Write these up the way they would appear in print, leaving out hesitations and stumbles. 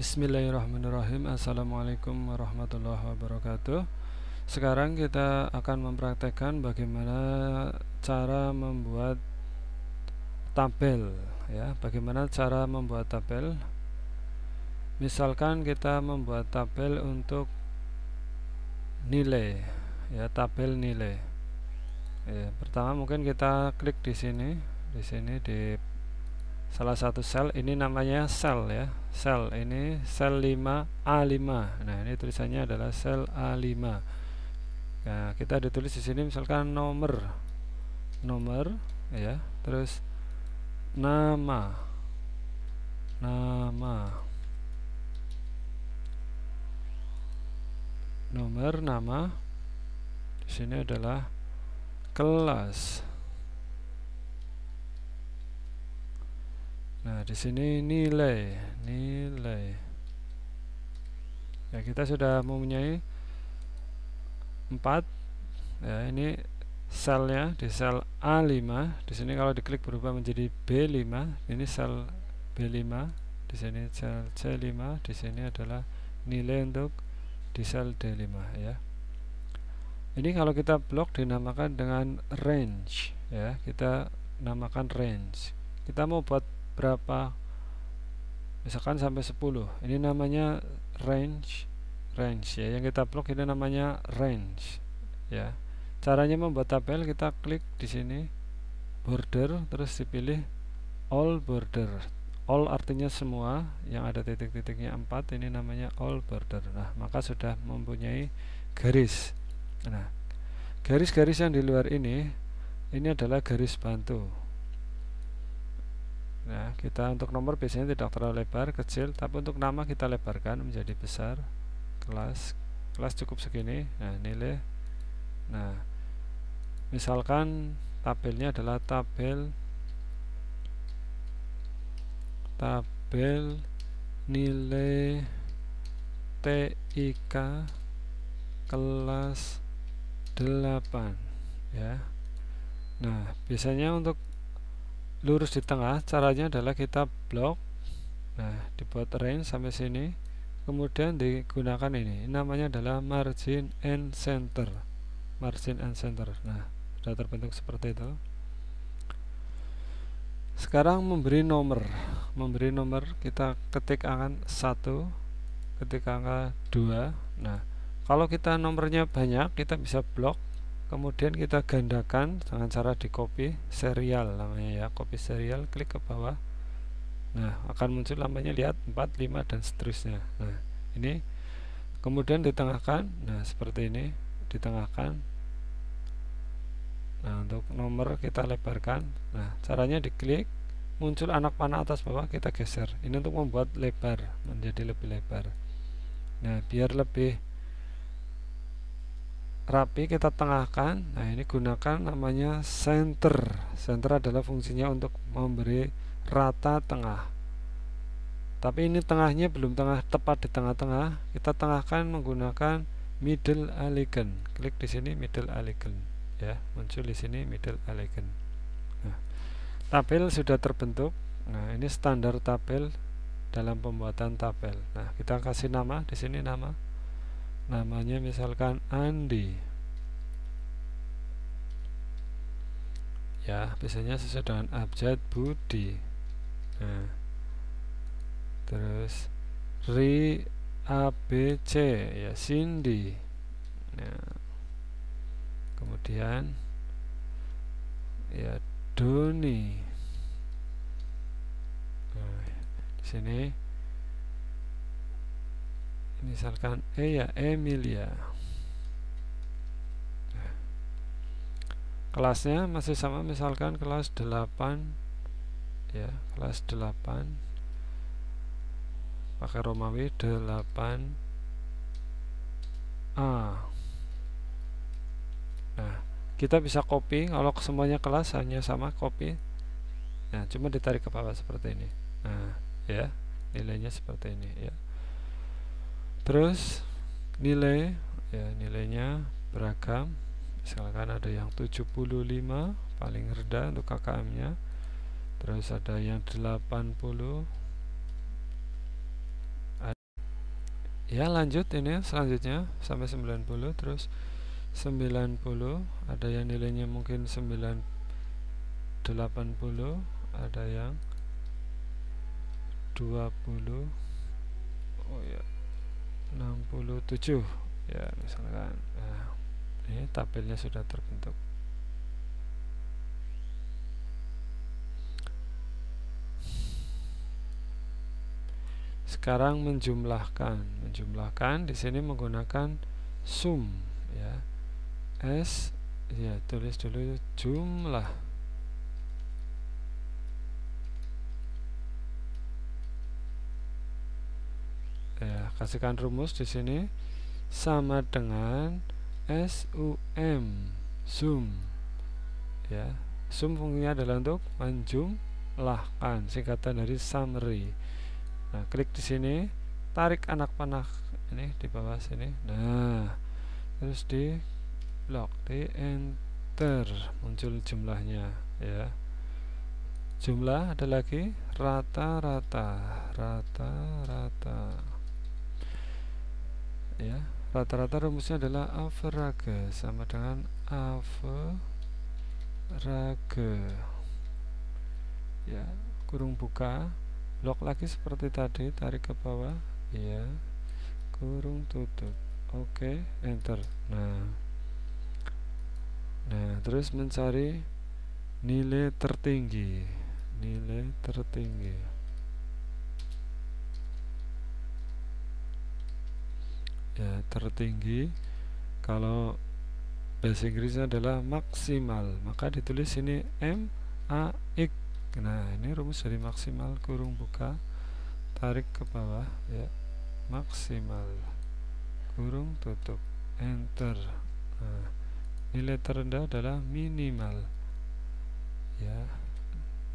Bismillahirrahmanirrahim. Assalamualaikum warahmatullahi wabarakatuh. Sekarang kita akan mempraktekkan bagaimana cara membuat tabel, ya. Bagaimana cara membuat tabel? Misalkan kita membuat tabel untuk nilai, ya, tabel nilai. Ya, pertama mungkin kita klik di sini di salah satu sel. Ini namanya sel, ya, sel ini sel 5A5. Nah, ini tulisannya adalah sel A5. Nah, kita ditulis di sini misalkan nomor, ya, terus nama, nomor, nama. Di sini adalah kelas. Nah, di sini nilai. Ya, kita sudah mempunyai 4. Ya, ini selnya di sel A5. Di sini kalau diklik berubah menjadi B5. Ini sel B5. Di sini sel C5. Di sini adalah nilai untuk di sel D5, ya. Ini kalau kita blok dinamakan dengan range, ya. Kita namakan range. Kita mau buat berapa, misalkan sampai 10. Ini namanya range, ya. Yang kita blok ini namanya range, ya. Caranya membuat tabel, kita klik di sini border, terus dipilih all border. All artinya semua, yang ada titik-titiknya 4, ini namanya all border. Nah, maka sudah mempunyai garis. Nah, garis-garis yang di luar ini adalah garis bantu. Nah, kita untuk nomor biasanya tidak terlalu lebar, kecil, tapi untuk nama kita lebarkan menjadi besar. Kelas cukup segini. Nah, nilai. Nah, misalkan tabelnya adalah tabel nilai TIK kelas 8, ya. Nah, biasanya untuk lurus di tengah, caranya adalah kita blok. Nah, dibuat range sampai sini, kemudian digunakan ini namanya adalah margin and center. Nah, sudah terbentuk seperti itu. Sekarang memberi nomor, kita ketik angka 1, ketik angka 2. Nah, kalau kita nomornya banyak, kita bisa blok, kemudian kita gandakan dengan cara di copy serial namanya, ya, copy serial, klik ke bawah. Nah, akan muncul lamanya, lihat 4, 5 dan seterusnya. Nah, ini kemudian ditengahkan. Nah, seperti ini ditengahkan. Nah, untuk nomor kita lebarkan. Nah, caranya diklik, muncul anak panah atas bawah, kita geser. Ini untuk membuat lebar, menjadi lebih lebar. Nah, biar lebih rapi, kita tengahkan. Nah, ini gunakan namanya center. Center adalah fungsinya untuk memberi rata tengah. Tapi ini tengahnya belum tepat di tengah-tengah. Kita tengahkan menggunakan middle alignment. Klik di sini middle alignment, ya, muncul di sini middle alignment. Nah, tabel sudah terbentuk. Nah, ini standar tabel dalam pembuatan tabel. Nah, kita kasih nama di sini, namanya misalkan Andi, ya, biasanya sesuai dengan abjad Budi. Nah, terus Ri ABC, ya, Cindy. Nah, kemudian ya Doni. Nah, di sini misalkan ya Emilia. Nah, kelasnya masih sama, misalkan kelas 8, ya, kelas 8 pakai Romawi 8A. Nah, kita bisa copy, kalau semuanya kelas hanya sama, copy. Nah, cuma ditarik ke bawah seperti ini. Nah, ya, nilainya seperti ini, ya. Terus nilai, ya, nilainya beragam. Misalkan ada yang 75 paling rendah untuk KKM-nya. Terus ada yang 80, Ya, lanjut ini selanjutnya sampai 90, terus 90 ada yang nilainya mungkin 980, ada yang 20, oh ya 67 ya misalkan. Nah, ini tabelnya sudah terbentuk. Sekarang menjumlahkan di sini menggunakan sum ya. S ya, tulis dulu jumlah ya, kasihkan rumus di sini sama dengan sum ya. Sum fungsinya adalah untuk menjumlahkan, singkatan dari summary. Nah, klik di sini, tarik anak panah ini di bawah sini. Nah, terus di blok, di enter, muncul jumlahnya ya. Jumlah ada lagi rata-rata ya. Rata-rata rumusnya adalah average sama dengan average ya, kurung buka, blok lagi seperti tadi, tarik ke bawah ya, kurung tutup, oke, enter. Nah terus mencari nilai tertinggi ya, tertinggi kalau bahasa Inggrisnya adalah maksimal, maka ditulis ini MAX. Nah, ini rumus dari maksimal, kurung buka, tarik ke bawah ya, maksimal, kurung tutup, enter. Nah, nilai terendah adalah minimal ya,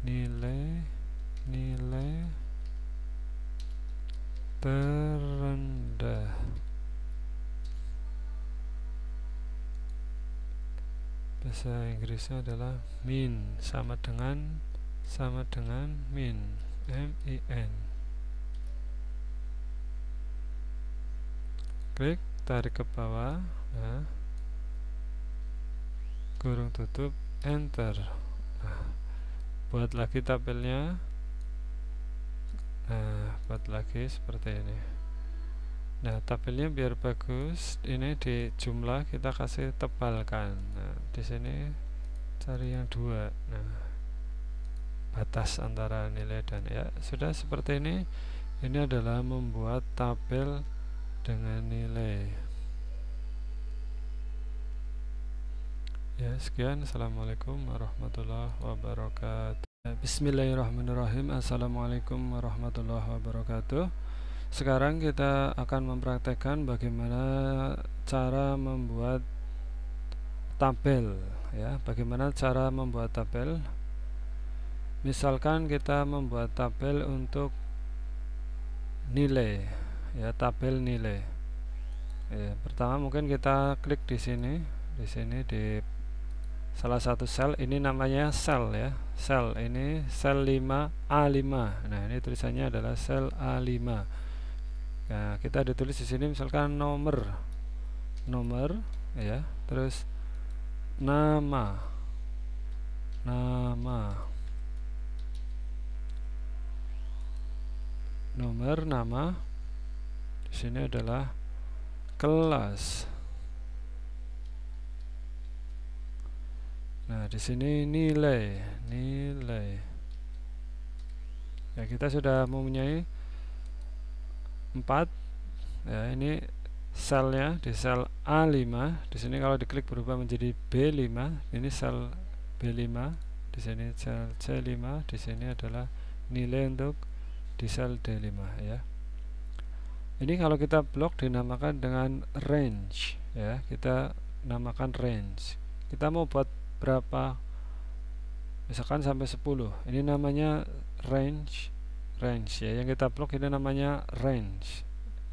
nilai terendah bahasa Inggrisnya adalah min, sama dengan min, min. Klik, tarik ke bawah ya, kurung tutup, enter. Nah, buat lagi tabelnya. Nah, buat lagi seperti ini. Nah, tabelnya biar bagus, ini di jumlah kita kasih tebalkan. Nah, di sini cari yang 2. Nah, batas antara nilai dan ya, sudah seperti ini. Ini adalah membuat tabel dengan nilai. Ya, sekian. Assalamualaikum warahmatullahi wabarakatuh. Bismillahirrahmanirrahim. Assalamualaikum warahmatullahi wabarakatuh. Sekarang kita akan mempraktekkan bagaimana cara membuat tabel ya. Bagaimana cara membuat tabel? Misalkan kita membuat tabel untuk nilai ya, tabel nilai. Ya, pertama mungkin kita klik di sini di salah satu sel, ini namanya sel ya. Sel ini sel 5A5. Nah, ini tulisannya adalah sel A5. Nah, kita ditulis di sini misalkan nomor ya, terus nama nomor, nama. Di sini adalah kelas. Nah, di sini nilai. Ya, kita sudah mempunyai 4 ya. Ini selnya di sel A5. Di sini kalau diklik berubah menjadi B5. Ini sel B5. Di sini sel C5. Di sini adalah nilai untuk di sel D5 ya. Ini kalau kita blok dinamakan dengan range ya. Kita namakan range. Kita mau buat berapa? Misalkan sampai 10. Ini namanya range ya. Yang kita blok ini namanya range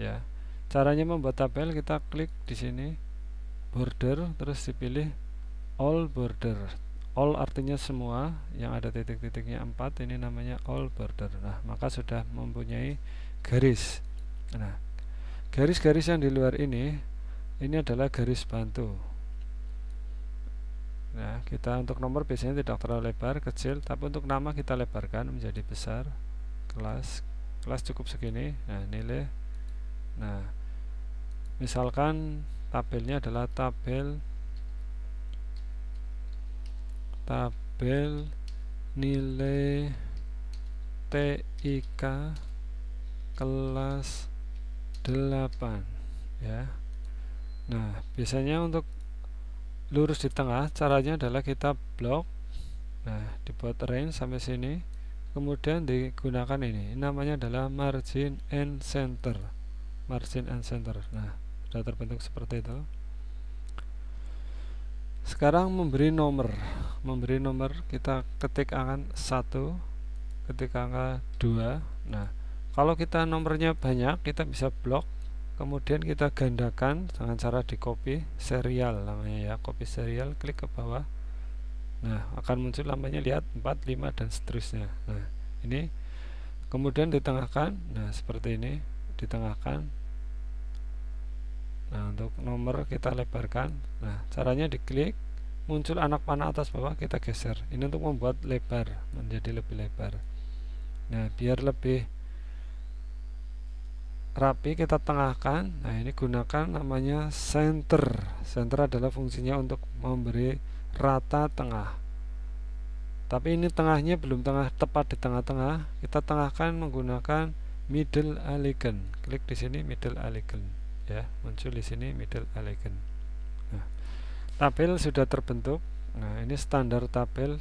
ya. Caranya membuat tabel, kita klik di sini border, terus dipilih all border. All artinya semua, yang ada titik-titiknya 4, ini namanya all border. Nah, maka sudah mempunyai garis. Nah, garis-garis yang di luar ini adalah garis bantu. Nah, kita untuk nomor biasanya tidak terlalu lebar, kecil, tapi untuk nama kita lebarkan menjadi besar. Kelas cukup segini. Nah, nilai. Nah, misalkan tabelnya adalah tabel nilai TIK kelas 8 ya. Nah, biasanya untuk lurus di tengah caranya adalah kita blok. Nah, dibuat range sampai sini, kemudian digunakan ini namanya adalah margin and center. Nah, sudah terbentuk seperti itu. Sekarang memberi nomor kita ketik angka 1, ketik angka 2. Nah, kalau kita nomornya banyak, kita bisa blok, kemudian kita gandakan dengan cara di copy serial namanya ya, copy serial, klik ke bawah. Nah, akan muncul lamanya, lihat 4, 5 dan seterusnya. Nah, ini kemudian ditengahkan. Nah, seperti ini ditengahkan. Nah, untuk nomor kita lebarkan. Nah, caranya diklik, muncul anak panah atas bawah, kita geser. Ini untuk membuat lebar, menjadi lebih lebar. Nah, biar lebih rapi kita tengahkan. Nah, ini gunakan namanya center. Center adalah fungsinya untuk memberi rata tengah. Tapi ini tengahnya belum tepat di tengah-tengah. Kita tengahkan menggunakan middle alignment. Klik di sini middle alignment ya, muncul di sini middle alignment. Nah, tabel sudah terbentuk. Nah, ini standar tabel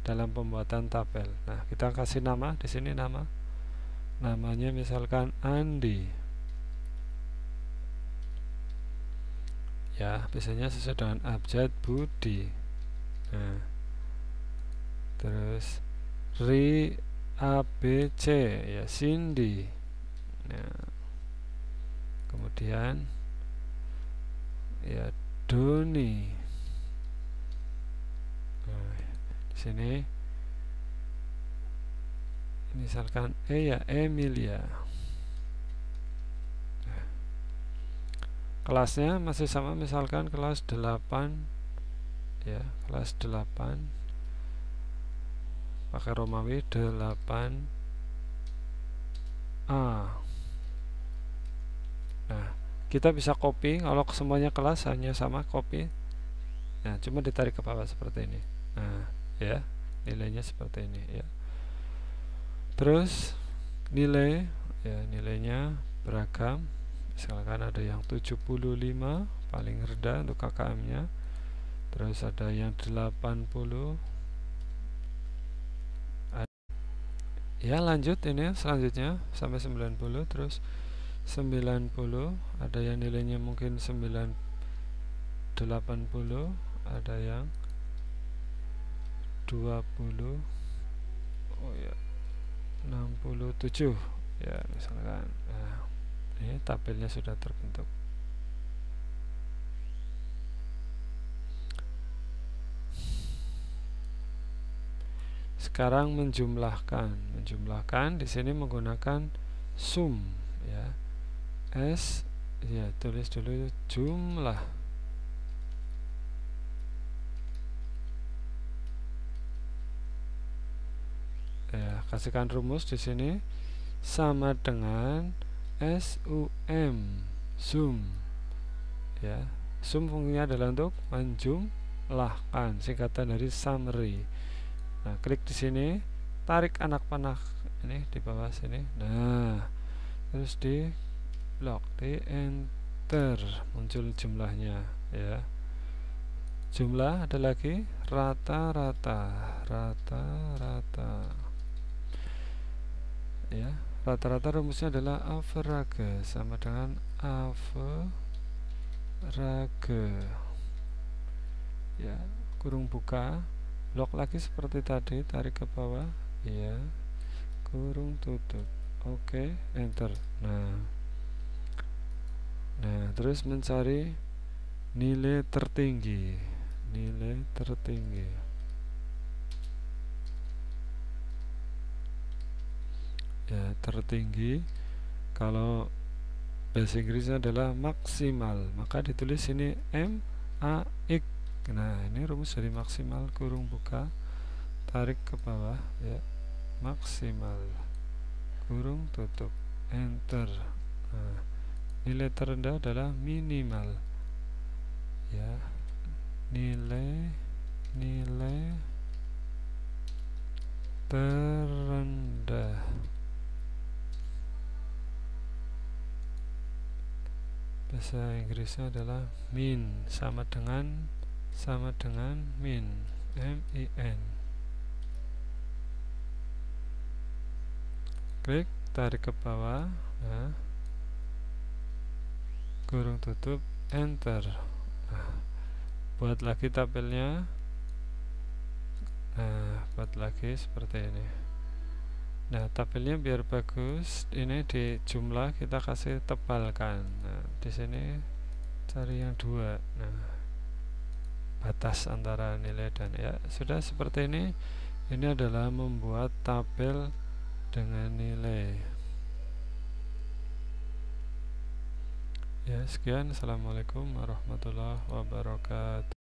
dalam pembuatan tabel. Nah, kita kasih nama di sini, namanya misalkan Andi ya, biasanya sesuai dengan abjad Budi. Nah, terus Ri ABC ya, Cindy. Nah, kemudian ya Doni. Nah, di sini misalkan ya Emilia. Nah, kelasnya masih sama, misalkan kelas 8 ya, kelas 8 pakai Romawi 8A. Nah, kita bisa copy, kalau semuanya kelas hanya sama, copy. Nah, cuma ditarik ke bawah seperti ini. Nah, ya, nilainya seperti ini ya. Terus nilai ya, nilainya beragam. Misalkan ada yang 75 paling rendah untuk KKM-nya. Terus ada yang 80. Ya, lanjut ini selanjutnya sampai 90, terus 90 ada yang nilainya mungkin 80, ada yang 20, oh ya 67 ya misalkan. Nah, ini tabelnya sudah terbentuk. Sekarang menjumlahkan di sini menggunakan sum ya, S ya, tulis dulu jumlah ya, kasihkan rumus di sini sama dengan sum ya. Sum fungsinya adalah untuk menjumlahkan, singkatan dari summary. Nah, klik di sini, tarik anak panah ini di bawah sini. Nah, terus di blok, di enter, muncul jumlahnya ya. Jumlah ada lagi rata-rata ya. Rata-rata rumusnya adalah average sama dengan average ya, kurung buka, blok lagi seperti tadi, tarik ke bawah ya, kurung tutup, oke, enter. Nah, terus mencari nilai tertinggi ya, tertinggi. Kalau bahasa Inggrisnya adalah maksimal, maka ditulis ini MAX. Nah, ini rumus dari maksimal, kurung buka, tarik ke bawah ya, maksimal, kurung tutup, enter. Nah, nilai terendah adalah minimal ya, nilai terendah. Bahasa Inggrisnya adalah min, sama dengan min, min. Klik, tarik ke bawah ya, kurung tutup, enter. Nah, buat lagi tabelnya. Nah, buat lagi seperti ini. Nah, tabelnya biar bagus, ini di jumlah kita kasih tebalkan. Nah, di sini cari yang 2. Nah, batas antara nilai dan ya, sudah seperti ini. Ini adalah membuat tabel dengan nilai. Ya, sekian. Assalamualaikum warahmatullahi wabarakatuh.